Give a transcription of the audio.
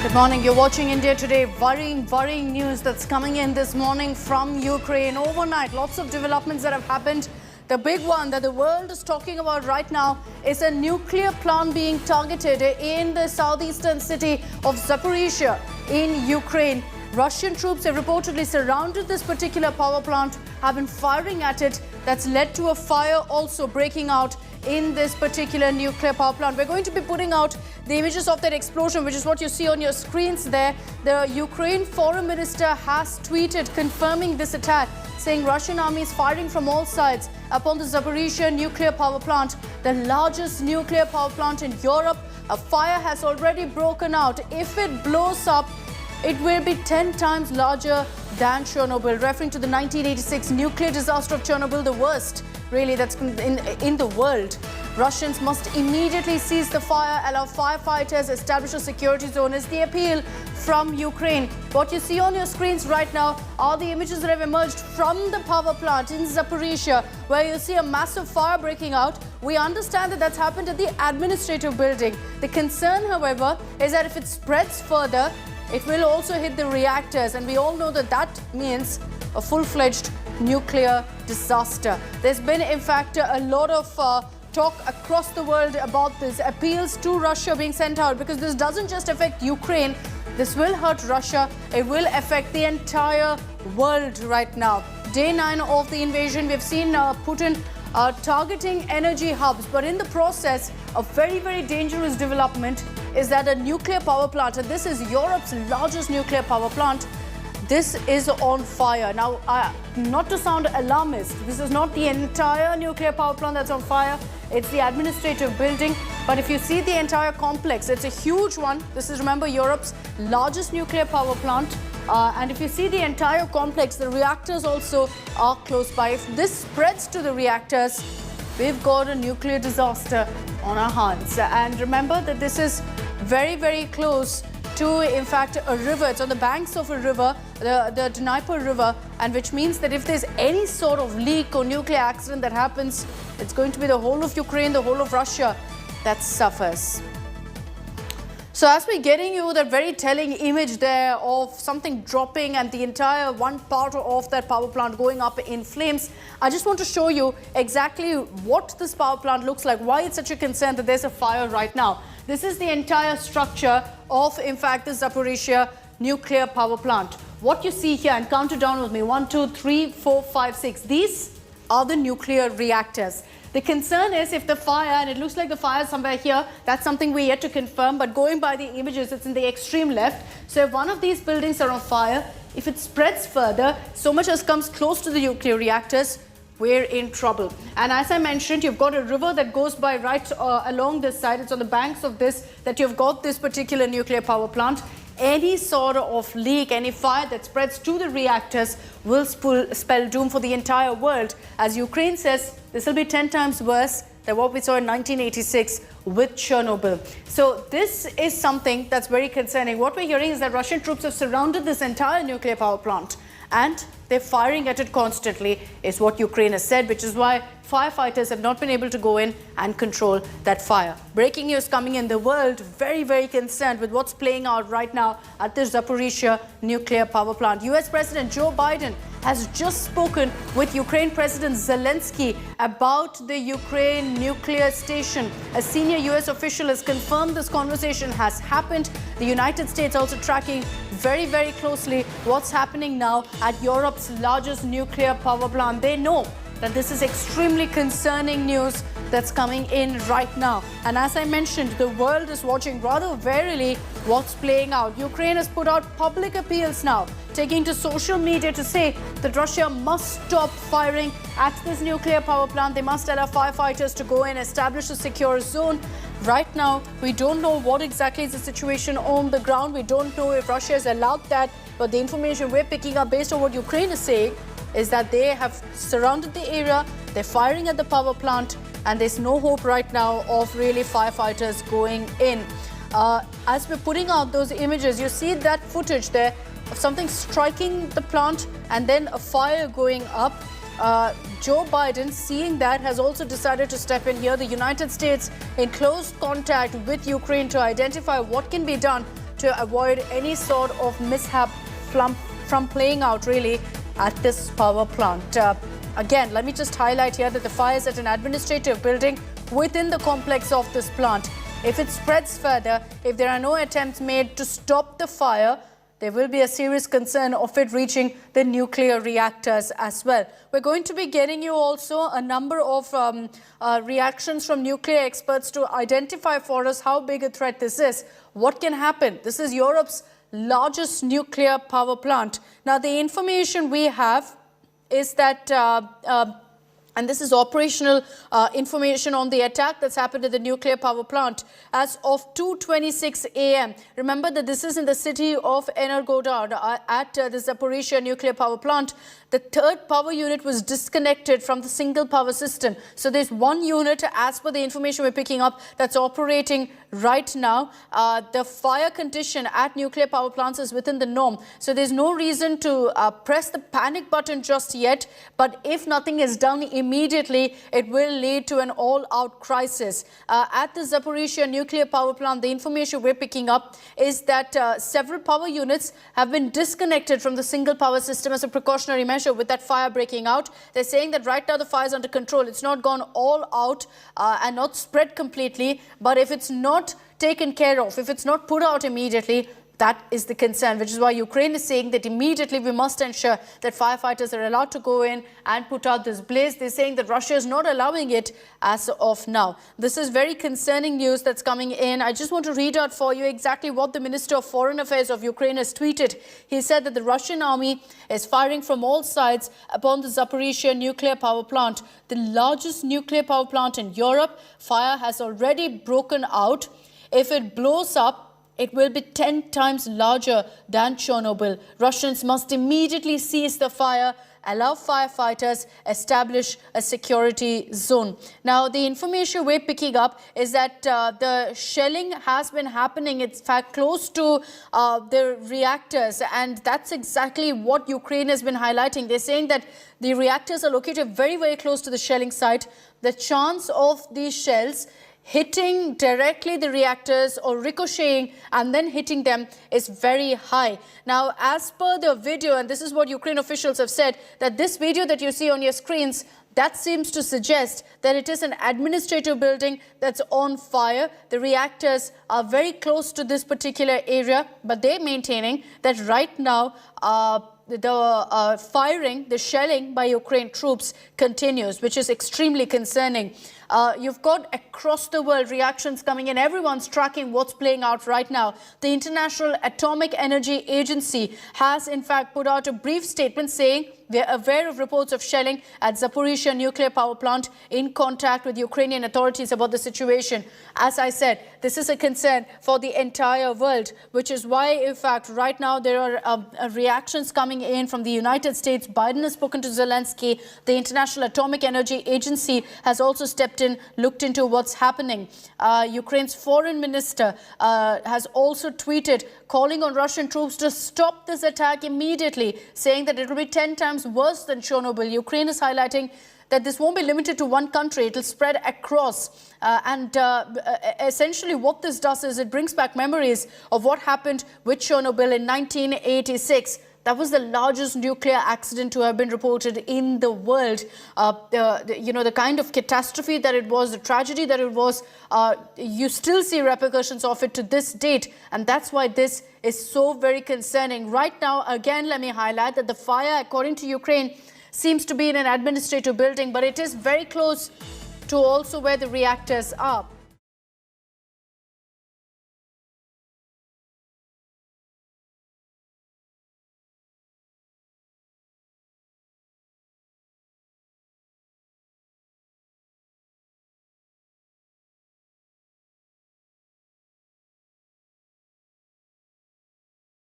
Good morning. You're watching India Today. Worrying news that's coming in this morning from Ukraine. Overnight, lots of developments that have happened. The big one that the world is talking about right now is a nuclear plant being targeted in the southeastern city of Zaporizhzhia in Ukraine. Russian troops have reportedly surrounded this particular power plant, have been firing at it. That's led to a fire also breaking out in this particular nuclear power plant. We're going to be putting out the images of that explosion, which is what you see on your screens there. The Ukraine foreign minister has tweeted confirming this attack, saying Russian army is firing from all sides upon the Zaporizhzhia nuclear power plant, the largest nuclear power plant in Europe. A fire has already broken out. If it blows up, it will be 10 times larger than Chernobyl, referring to the 1986 nuclear disaster of Chernobyl, the worst really that's in the world. Russians must immediately cease the fire, allow firefighters, establish a security zone is the appeal from Ukraine. What you see on your screens right now are the images that have emerged from the power plant in Zaporizhzhia, where you see a massive fire breaking out. We understand that that's happened at the administrative building. The concern, however, is that if it spreads further, it will also hit the reactors, and we all know that that means a full-fledged nuclear disaster. There's been, in fact, a lot of talk across the world about this, appeals to Russia being sent out, because this doesn't just affect Ukraine, this will hurt Russia, it will affect the entire world right now. Day 9 of the invasion, we've seen Putin targeting energy hubs, but in the process, a very dangerous development is that a nuclear power plant, and this is Europe's largest nuclear power plant, this is on fire. Now, not to sound alarmist, this is not the entire nuclear power plant that's on fire, it's the administrative building. But if you see the entire complex, it's a huge one. This is, remember, Europe's largest nuclear power plant. And if you see the entire complex, the reactors also are close by. If this spreads to the reactors, we've got a nuclear disaster on our hands. And remember that this is very close to, in fact, a river. It's on the banks of a river, the Dnieper River, and which means that if there's any sort of leak or nuclear accident that happens, it's going to be the whole of Ukraine, the whole of Russia that suffers. So as we're getting you that very telling image there of something dropping and the entire one part of that power plant going up in flames, I just want to show you exactly what this power plant looks like, why it's such a concern that there's a fire right now. This is the entire structure of, in fact, the Zaporizhzhia nuclear power plant. What you see here, and count it down with me, 1, 2, 3, 4, 5, 6. These are the nuclear reactors. The concern is if the fire, and it looks like the fire is somewhere here, that's something we're yet to confirm, but going by the images, it's in the extreme left. So if one of these buildings are on fire, if it spreads further, so much as comes close to the nuclear reactors, we're in trouble. And as I mentioned, you've got a river that goes by right along this side. It's on the banks of this that you've got this particular nuclear power plant. Any sort of leak, any fire that spreads to the reactors will spell doom for the entire world. As Ukraine says, this will be 10 times worse than what we saw in 1986 with Chernobyl. So this is something that's very concerning. What we're hearing is that Russian troops have surrounded this entire nuclear power plant, and they're firing at it constantly, is what Ukraine has said, which is why firefighters have not been able to go in and control that fire. Breaking news coming in, the world very concerned with what's playing out right now at the Zaporizhzhia nuclear power plant. US President Joe Biden has just spoken with Ukraine President Zelensky about the Ukraine nuclear station. A senior US official has confirmed this conversation has happened. The United States also tracking very closely what's happening now at Europe's largest nuclear power plant. They know that this is extremely concerning news that's coming in right now. And as I mentioned, the world is watching rather warily what's playing out. Ukraine has put out public appeals now, taking to social media to say that Russia must stop firing at this nuclear power plant. They must allow firefighters to go in, establish a secure zone. Right now, we don't know what exactly is the situation on the ground. We don't know if Russia has allowed that, but the information we're picking up based on what Ukraine is saying is that they have surrounded the area, they're firing at the power plant, and there's no hope right now of really firefighters going in. As we're putting out those images, you see that footage there of something striking the plant and then a fire going up. Joe Biden, seeing that, has also decided to step in here. The United States in close contact with Ukraine to identify what can be done to avoid any sort of mishap from playing out really at this power plant. Again, let me just highlight here that the fire is at an administrative building within the complex of this plant. If it spreads further, if there are no attempts made to stop the fire, there will be a serious concern of it reaching the nuclear reactors as well. We're going to be getting you also a number of reactions from nuclear experts to identify for us how big a threat this is. What can happen? This is Europe's largest nuclear power plant. Now, the information we have is that and this is operational information on the attack that's happened at the nuclear power plant as of 2:26 a.m. Remember that this is in the city of Energodar at the Zaporizhzhia nuclear power plant. The third power unit was disconnected from the single power system. So there's one unit, as per the information we're picking up, that's operating right now. The fire condition at nuclear power plants is within the norm. So there's no reason to press the panic button just yet. But if nothing is done immediately, it will lead to an all-out crisis. At the Zaporizhzhia nuclear power plant, the information we're picking up is that several power units have been disconnected from the single power system as a precautionary measure with that fire breaking out. They're saying that right now the fire is under control. It's not gone all out and not spread completely. But if it's not taken care of, if it's not put out immediately, that is the concern, which is why Ukraine is saying that immediately we must ensure that firefighters are allowed to go in and put out this blaze. They're saying that Russia is not allowing it as of now. This is very concerning news that's coming in. I just want to read out for you exactly what the Minister of Foreign Affairs of Ukraine has tweeted. He said that the Russian army is firing from all sides upon the Zaporizhzhia nuclear power plant, the largest nuclear power plant in Europe. Fire has already broken out. If it blows up, it will be 10 times larger than Chernobyl. Russians must immediately cease the fire, allow firefighters, establish a security zone. Now, the information we're picking up is that the shelling has been happening, in fact, close to the reactors. And that's exactly what Ukraine has been highlighting. They're saying that the reactors are located very, very close to the shelling site. The chance of these shells hitting directly the reactors or ricocheting and then hitting them is very high. Now, as per the video, and this is what Ukraine officials have said, that this video that you see on your screens, that seems to suggest that it is an administrative building that's on fire. The reactors are very close to this particular area, but they're maintaining that right now the firing, the shelling by Ukraine troops continues, which is extremely concerning. You've got across the world reactions coming in. Everyone's tracking what's playing out right now. The International Atomic Energy Agency has, in fact, put out a brief statement saying they're aware of reports of shelling at Zaporizhzhia nuclear power plant, in contact with Ukrainian authorities about the situation. As I said, this is a concern for the entire world, which is why, in fact, right now there are reactions coming in from the United States. Biden has spoken to Zelensky. The International Atomic Energy Agency has also stepped in, looked into what's happening. Ukraine's foreign minister has also tweeted calling on Russian troops to stop this attack immediately, saying that it will be 10 times worse than Chernobyl. Ukraine is highlighting that this won't be limited to one country. It will spread across. Essentially what this does is it brings back memories of what happened with Chernobyl in 1986. That was the largest nuclear accident to have been reported in the world. The kind of catastrophe that it was, the tragedy that it was, you still see repercussions of it to this date. And that's why this is so very concerning. Right now, again, let me highlight that the fire, according to Ukraine, seems to be in an administrative building, but it is very close to also where the reactors are.